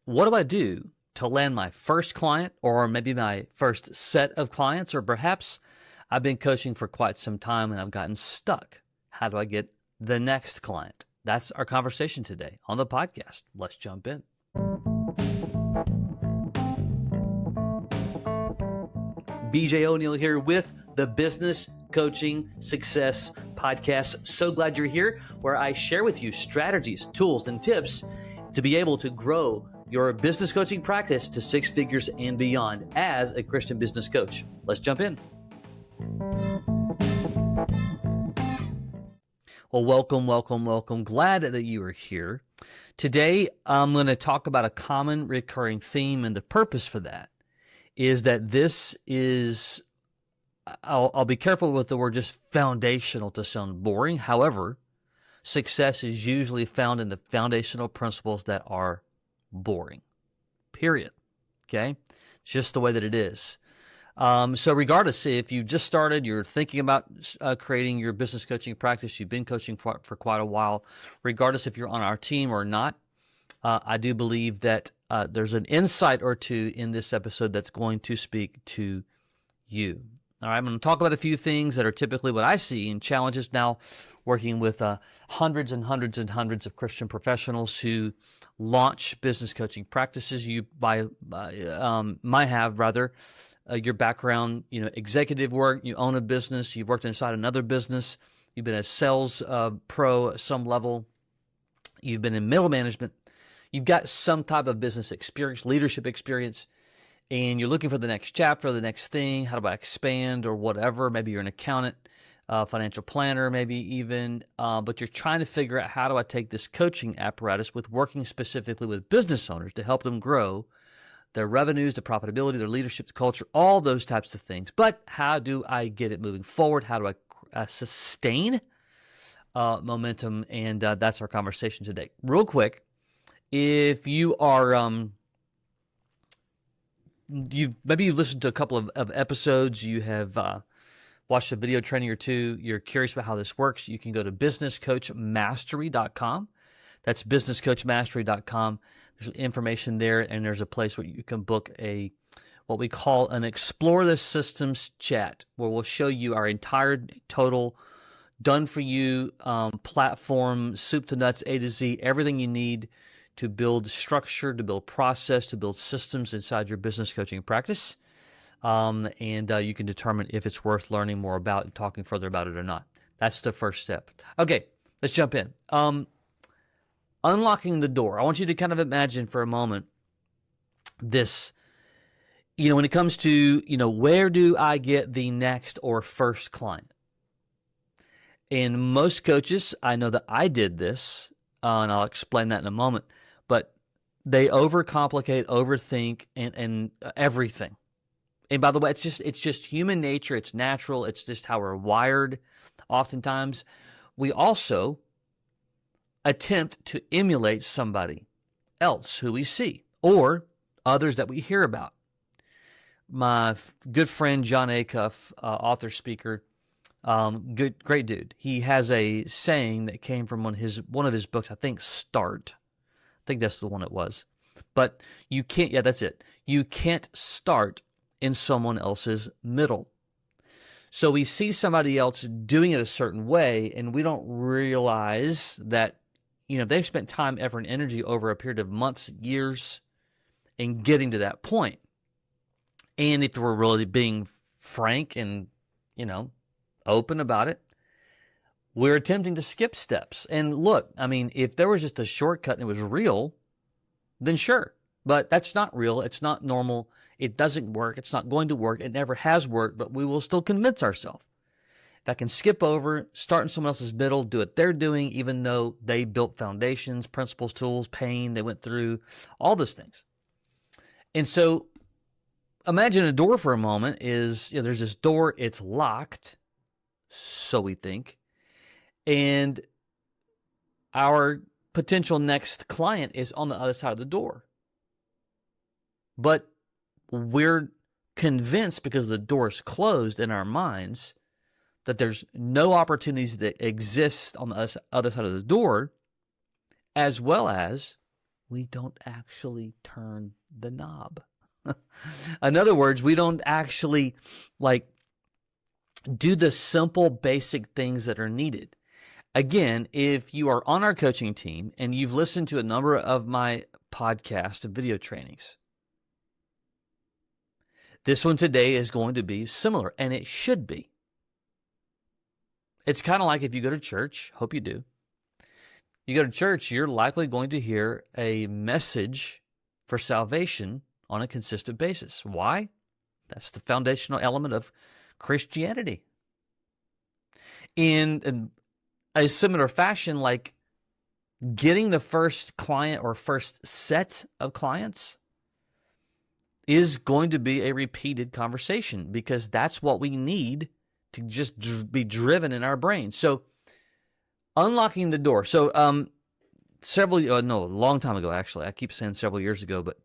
what do I do to land my first client, or maybe my first set of clients, or perhaps I've been coaching for quite some time and I've gotten stuck. How do I get the next client? That's our conversation today on the podcast. Let's jump in. BJ O'Neill here with the Business Coaching Success Podcast. So glad you're here, where I share with you strategies, tools, and tips to be able to grow your business coaching practice to six figures and beyond as a Christian business coach. Let's jump in. Well, welcome. Glad that you are here. Today, I'm going to talk about a common recurring theme, and the purpose for that is that this is, I'll be careful with the word just foundational to sound boring. However, success is usually found in the foundational principles that are boring, period. Okay? It's just the way that it is. So regardless, if you just started, you're thinking about creating your business coaching practice, you've been coaching for quite a while, regardless if you're on our team or not, I do believe that there's an insight or two in this episode that's going to speak to you. All right, I'm going to talk about a few things that are typically what I see in challenges now, working with hundreds and hundreds and hundreds of Christian professionals who launch business coaching practices. You might have your background, executive work. You own a business. You've worked inside another business. You've been a sales pro at some level. You've been in middle management. You've got some type of business experience, leadership experience, and you're looking for the next chapter, the next thing. How do I expand or whatever? Maybe you're an accountant, financial planner, maybe even, but you're trying to figure out, how do I take this coaching apparatus with working specifically with business owners to help them grow their revenues, their profitability, their leadership, the culture, all those types of things. But how do I get it moving forward? How do I sustain momentum? And that's our conversation today. Real quick, if you are, you've listened to a couple of episodes, you have watched a video training or two, you're curious about how this works, you can go to businesscoachmastery.com. That's businesscoachmastery.com. There's information there, and there's a place where you can book what we call an Explore the Systems chat, where we'll show you our entire total done for you platform, soup to nuts, A to Z, everything you need to build structure, to build process, to build systems inside your business coaching practice. And you can determine if it's worth learning more about and talking further about it or not. That's the first step. Okay, let's jump in. Unlocking the door. I want you to kind of imagine for a moment this, when it comes to, where do I get the next or first client? And most coaches, I know that I did this, and I'll explain that in a moment, but they overcomplicate, overthink, and everything. And by the way, it's just human nature. It's natural. It's just how we're wired. Oftentimes, we also attempt to emulate somebody else who we see or others that we hear about. My good friend John Acuff, author, speaker, great dude. He has a saying that came from one of his books. I think Start. I think that's the one it was. But you can't. Yeah, that's it. You can't start in someone else's middle. So we see somebody else doing it a certain way, and we don't realize that they've spent time, effort, and energy over a period of months, years, in getting to that point. And if we're really being frank and open about it, we're attempting to skip steps. And look, if there was just a shortcut and it was real, then sure. But that's not real. It's not normal. It doesn't work. It's not going to work. It never has worked, but we will still convince ourselves. If I can skip over, start in someone else's middle, do what they're doing, even though they built foundations, principles, tools, pain, they went through all those things. And so imagine a door for a moment is, there's this door, it's locked, so we think, and our potential next client is on the other side of the door. But we're convinced, because the door is closed in our minds, that there's no opportunities that exist on the other side of the door, as well as we don't actually turn the knob. In other words, we don't actually do the simple basic things that are needed. Again, if you are on our coaching team and you've listened to a number of my podcasts and video trainings, this one today is going to be similar, and it should be. It's kind of like if you go to church, hope you do. You go to church, you're likely going to hear a message for salvation on a consistent basis. Why? That's the foundational element of Christianity. In a similar fashion, like getting the first client or first set of clients is going to be a repeated conversation, because that's what we need to just be driven in our brain. So unlocking the door. So a long time ago, actually. I keep saying several years ago, but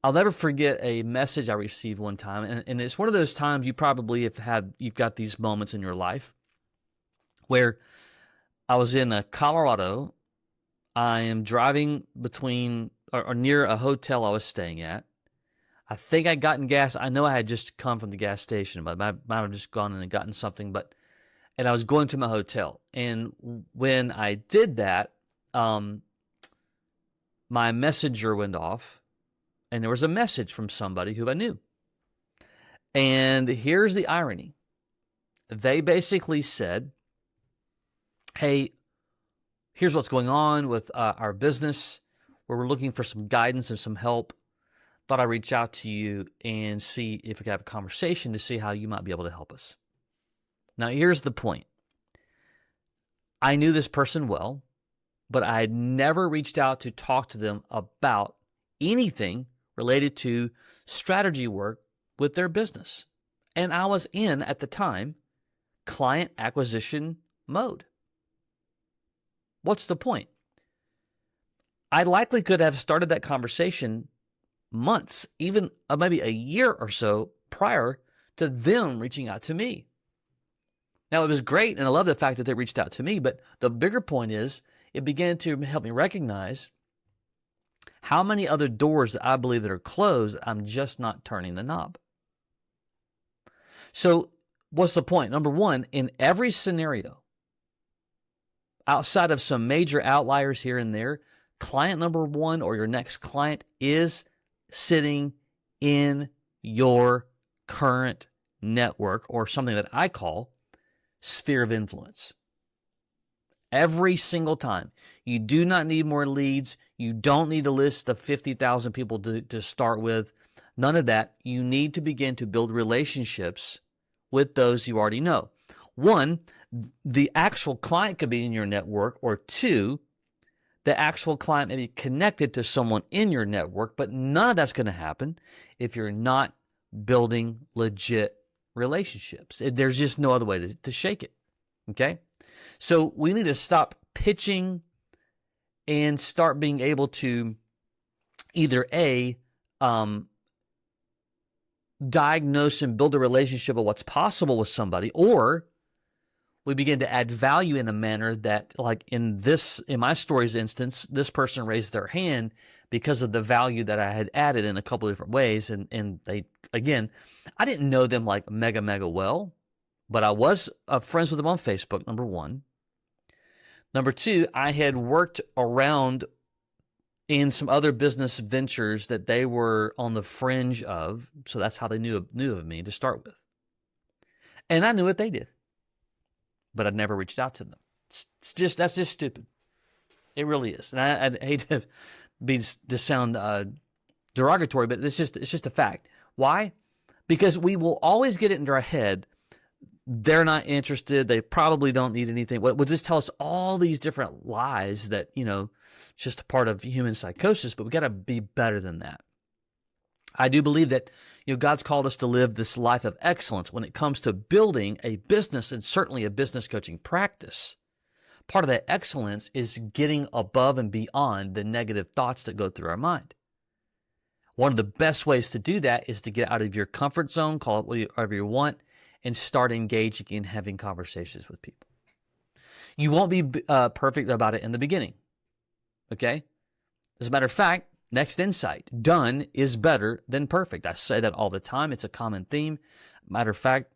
I'll never forget a message I received one time. And it's one of those times you probably you've got these moments in your life where I was in Colorado. I am driving between or near a hotel I was staying at. I think I'd gotten gas. I know I had just come from the gas station, but I might have just gone in and gotten something. And I was going to my hotel. And when I did that, my messenger went off, and there was a message from somebody who I knew. And here's the irony. They basically said, hey, here's what's going on with our business, where we're looking for some guidance and some help. Thought I'd reach out to you and see if we could have a conversation to see how you might be able to help us. Now, here's the point. I knew this person well, but I had never reached out to talk to them about anything related to strategy work with their business. And I was in, at the time, client acquisition mode. What's the point? I likely could have started that conversation months, even maybe a year or so prior to them reaching out to me. Now, it was great, and I love the fact that they reached out to me, but the bigger point is it began to help me recognize how many other doors that I believe that are closed, I'm just not turning the knob. So what's the point? Number one, in every scenario, outside of some major outliers here and there, client number one or your next client is sitting in your current network, or something that I call sphere of influence. Every single time. You do not need more leads. You don't need a list of 50,000 people to start with. None of that. You need to begin to build relationships with those you already know. One, the actual client could be in your network, or two, the actual client may be connected to someone in your network, but none of that's going to happen if you're not building legit relationships. There's just no other way to shake it, okay? So we need to stop pitching and start being able to either diagnose and build a relationship of what's possible with somebody, or we begin to add value in a manner that, like in my story's instance, this person raised their hand because of the value that I had added in a couple of different ways. And they, again, I didn't know them like mega well, but I was friends with them on Facebook, number one. Number two, I had worked around in some other business ventures that they were on the fringe of. So that's how they knew of me to start with. And I knew what they did, but I'd never reached out to them. That's just stupid. It really is. And I hate to sound derogatory, but it's just a fact. Why? Because we will always get it into our head, they're not interested, they probably don't need anything. We'll just tell us all these different lies that, it's just a part of human psychosis, but we got to be better than that. I do believe that God's called us to live this life of excellence when it comes to building a business, and certainly a business coaching practice. Part of that excellence is getting above and beyond the negative thoughts that go through our mind. One of the best ways to do that is to get out of your comfort zone, call it whatever you want, and start engaging in having conversations with people. You won't be perfect about it in the beginning, okay? As a matter of fact, next insight, done is better than perfect. I say that all the time. It's a common theme. Matter of fact,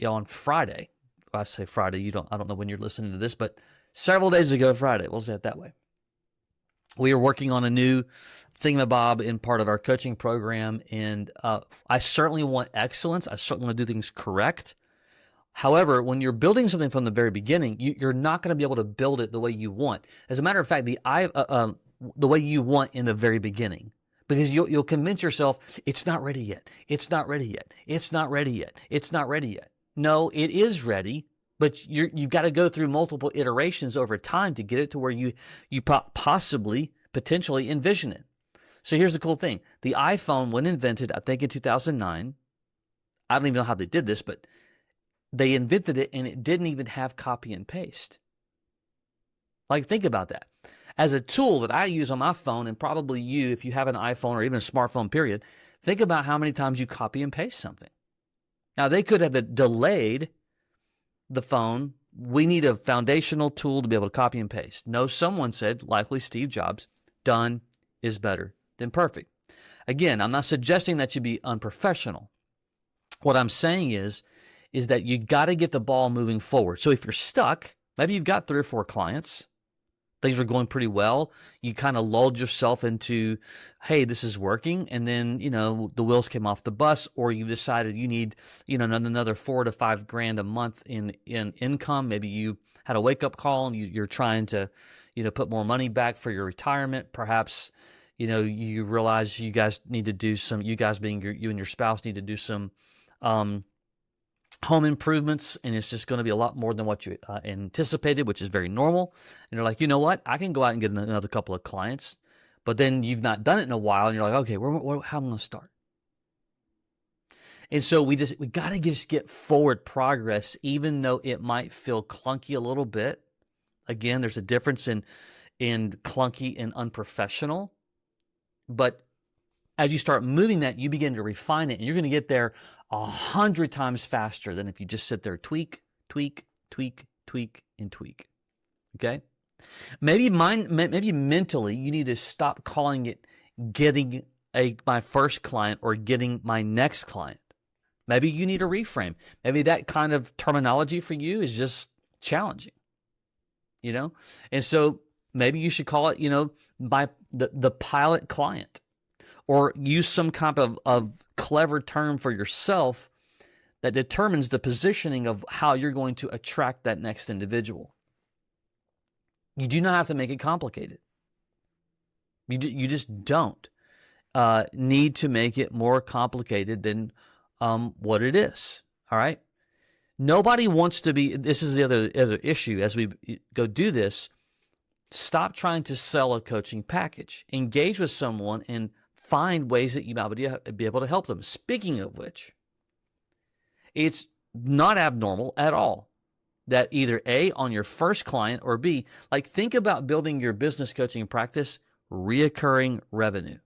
on Friday, I say Friday, I don't know when you're listening to this, but several days ago, Friday, we'll say it that way. We are working on a new thingamabob in part of our coaching program, and I certainly want excellence. I certainly want to do things correct. However, when you're building something from the very beginning, you're not going to be able to build it the way you want. As a matter of fact, the way you want in the very beginning, because you'll convince yourself it's not ready yet. It's not ready yet. It's not ready yet. It's not ready yet. No, it is ready, but you've got to go through multiple iterations over time to get it to where you potentially envision it. So here's the cool thing. The iPhone, when invented, I think in 2009, I don't even know how they did this, but they invented it and it didn't even have copy and paste. Like, think about that. As a tool that I use on my phone, and probably you, if you have an iPhone or even a smartphone, period, think about how many times you copy and paste something. Now, they could have delayed the phone. We need a foundational tool to be able to copy and paste. No, someone said, likely Steve Jobs, done is better than perfect. Again, I'm not suggesting that you be unprofessional. What I'm saying is that you got to get the ball moving forward. So if you're stuck, maybe you've got 3 or 4 clients, things are going pretty well, you kind of lulled yourself into, hey, this is working, and then, the wheels came off the bus, or you decided you need, another $4 to $5 grand a month in income. Maybe you had a wake-up call and you're trying to, put more money back for your retirement. Perhaps, you realize you guys need to do some, you guys being you and your spouse need to do some home improvements, and it's just going to be a lot more than what you anticipated, which is very normal. And you're like, you know what? I can go out and get another couple of clients, but then you've not done it in a while, and you're like, okay, how am I going to start? And so we got to just get forward progress, even though it might feel clunky a little bit. Again, there's a difference in clunky and unprofessional, but as you start moving that, you begin to refine it, and you're going to get there 100 times faster than if you just sit there, tweak, and tweak. Okay? Maybe mentally you need to stop calling it getting my first client or getting my next client. Maybe you need a reframe. Maybe that kind of terminology for you is just challenging. And so maybe you should call it, the pilot client. Or use some kind of clever term for yourself that determines the positioning of how you're going to attract that next individual. You do not have to make it complicated. You just don't need to make it more complicated than what it is. All right? Nobody wants to be, this is the other issue as we go do this. Stop trying to sell a coaching package. Engage with someone and find ways that you might be able to help them. Speaking of which, it's not abnormal at all that either A, on your first client, or B, think about building your business coaching practice, reoccurring revenue.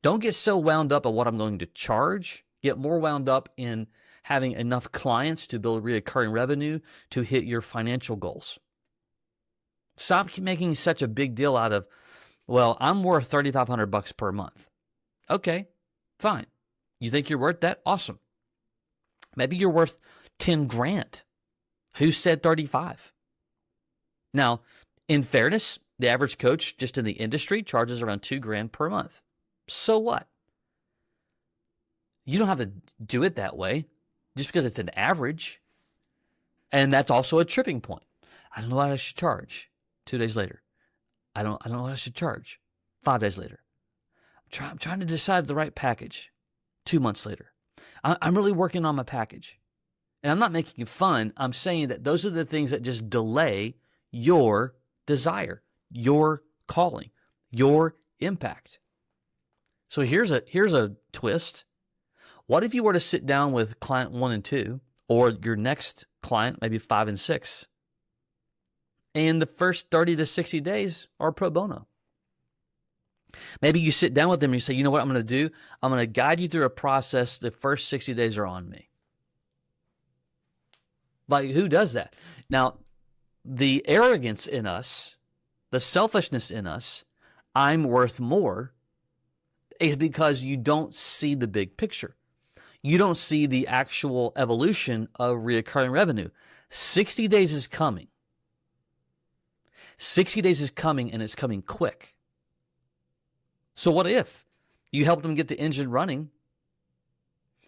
Don't get so wound up on what I'm going to charge. Get more wound up in having enough clients to build reoccurring revenue to hit your financial goals. Stop making such a big deal out of, well, I'm worth $3,500 per month. Okay, fine. You think you're worth that? Awesome. Maybe you're worth 10 grand. Who said 35? Now, in fairness, the average coach just in the industry charges around 2 grand per month. So what? You don't have to do it that way just because it's an average. And that's also a tripping point. I don't know what I should charge. 2 days later. I don't know what I should charge. 5 days later. I'm trying to decide the right package. 2 months later. I'm really working on my package. And I'm not making fun. I'm saying that those are the things that just delay your desire, your calling, your impact. So here's a twist. What if you were to sit down with client 1 and 2, or your next client, maybe 5 and 6, and the first 30 to 60 days are pro bono? Maybe you sit down with them and you say, you know what I'm going to do? I'm going to guide you through a process. The first 60 days are on me. Who does that? Now, the arrogance in us, the selfishness in us, I'm worth more is because you don't see the big picture. You don't see the actual evolution of recurring revenue. 60 days is coming. 60 days is coming, and it's coming quick. So what if you helped them get the engine running?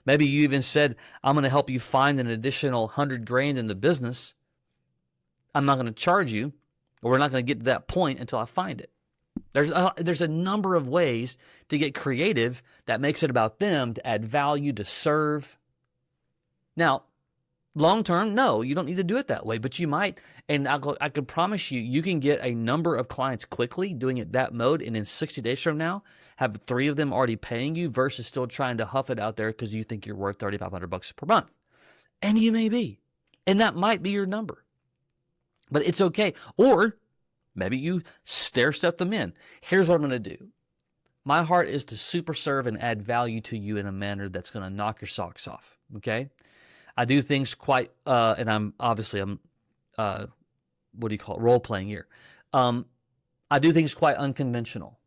Maybe you even said, I'm going to help you find an additional $100,000 in the business. I'm not going to charge you, or we're not going to get to that point until I find it. There's a number of ways to get creative that makes it about them, to add value, to serve. Now, long term, no, you don't need to do it that way, but you might. And I can promise you, you can get a number of clients quickly doing it that mode, and in 60 days from now, have 3 of them already paying you versus still trying to huff it out there because you think you're worth $3,500 per month. And you may be. And that might be your number. But it's okay. Or maybe you stair-step them in. Here's what I'm going to do. My heart is to super serve and add value to you in a manner that's going to knock your socks off. Okay? I do things quite, and I'm what do you call it? Role playing here. I do things quite unconventional.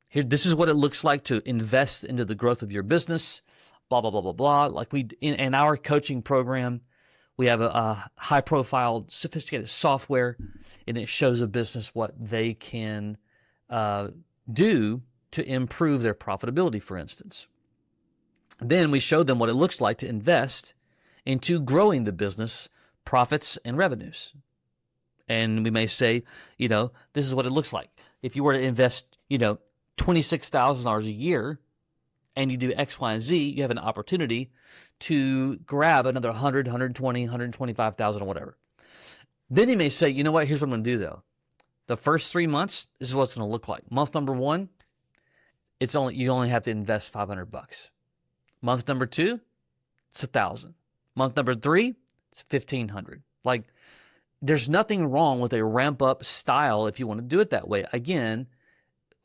Here, this is what it looks like to invest into the growth of your business. Blah blah blah blah blah. Like in our coaching program, we have a high profile, sophisticated software, and it shows a business what they can do to improve their profitability, for instance. Then we show them what it looks like to invest into growing the business, profits, and revenues. And we may say, this is what it looks like. If you were to invest, $26,000 a year and you do X, Y, and Z, you have an opportunity to grab another 100, 120, 125,000 or whatever. Then you may say, you know what, here's what I'm going to do though. The first 3 months, this is what it's going to look like. Month number 1, you only have to invest $500. Month number 2, it's $1,000. Month number 3, it's $1,500. Like, there's nothing wrong with a ramp up style if you want to do it that way. Again,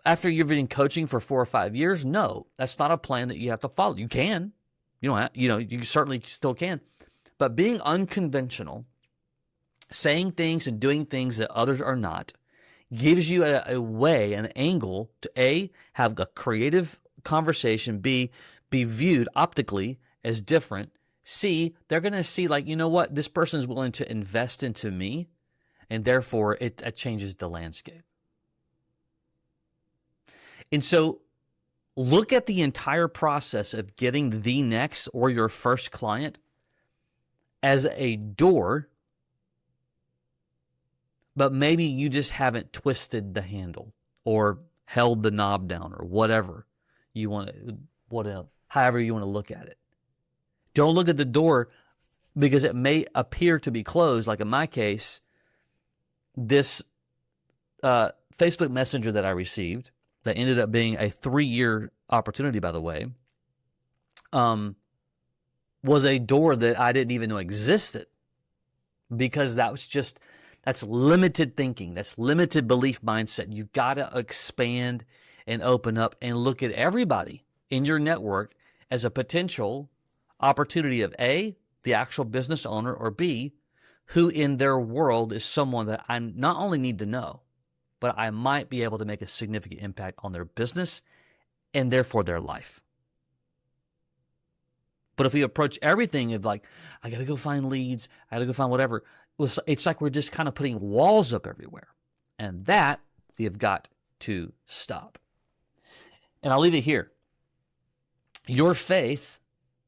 after you've been coaching for 4 or 5 years, no, that's not a plan that you have to follow. You can, you don't have, you certainly still can, but being unconventional, saying things and doing things that others are not, gives you a way, an angle to A, have a creative conversation, B, be viewed optically as different. C, they're going to see like, you know what, this person is willing to invest into me, and therefore it changes the landscape. And so look at the entire process of getting the next or your first client as a door, but maybe you just haven't twisted the handle or held the knob down or whatever you want to, however you want to look at it. Don't look at the door because it may appear to be closed. Like in my case, this Facebook Messenger that I received that ended up being a 3-year opportunity, by the way, was a door that I didn't even know existed because that's limited thinking. That's limited belief mindset. You've got to expand and open up and look at everybody in your network as a potential opportunity of A, the actual business owner, or B, who in their world is someone that I not only need to know, but I might be able to make a significant impact on their business and therefore their life. But if we approach everything of like, I got to go find leads, I got to go find whatever, it's like we're just kind of putting walls up everywhere. And that we have got to stop. And I'll leave it here. Your faith,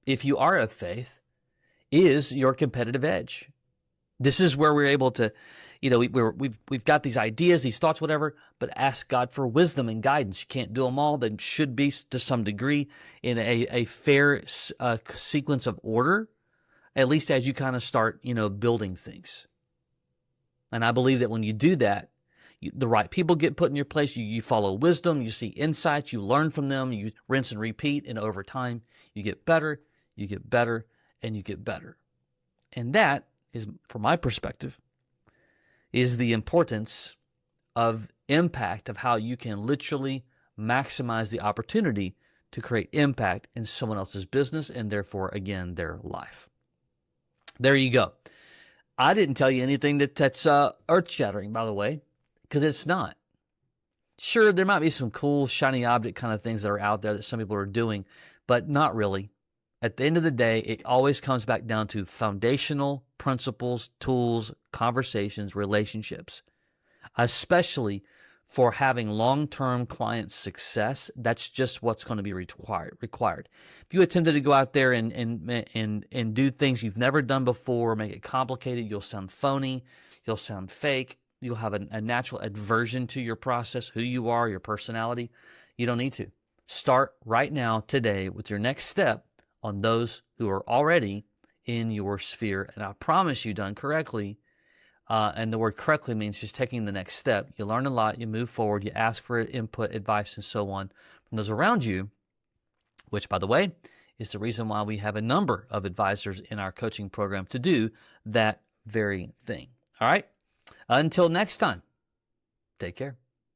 if you are of faith, is your competitive edge. This is where we're able to, we've got these ideas, these thoughts, whatever, but ask God for wisdom and guidance. You can't do them all. They should be to some degree in a fair sequence of order, at least as you kind of start, building things. And I believe that when you do that, the right people get put in your place. You follow wisdom. You see insights. You learn from them. You rinse and repeat. And over time, you get better, and you get better. And that is, from my perspective, is the importance of impact, of how you can literally maximize the opportunity to create impact in someone else's business and therefore, again, their life. There you go. I didn't tell you anything that's earth-shattering, by the way, because it's not. Sure, there might be some cool, shiny object kind of things that are out there that some people are doing, but not really. At the end of the day, it always comes back down to foundational principles, tools, conversations, relationships, especially for having long-term client success. That's just what's going to be required. If you attempted to go out there and do things you've never done before, make it complicated, you'll sound phony, you'll sound fake, you'll have a natural aversion to your process, who you are, your personality. You don't need to. Start right now, today, with your next step on those who are already in your sphere. And I promise you, done correctly, and the word correctly means just taking the next step. You learn a lot, you move forward, you ask for input, advice, and so on from those around you, which, by the way, is the reason why we have a number of advisors in our coaching program to do that very thing. All right? Until next time, take care.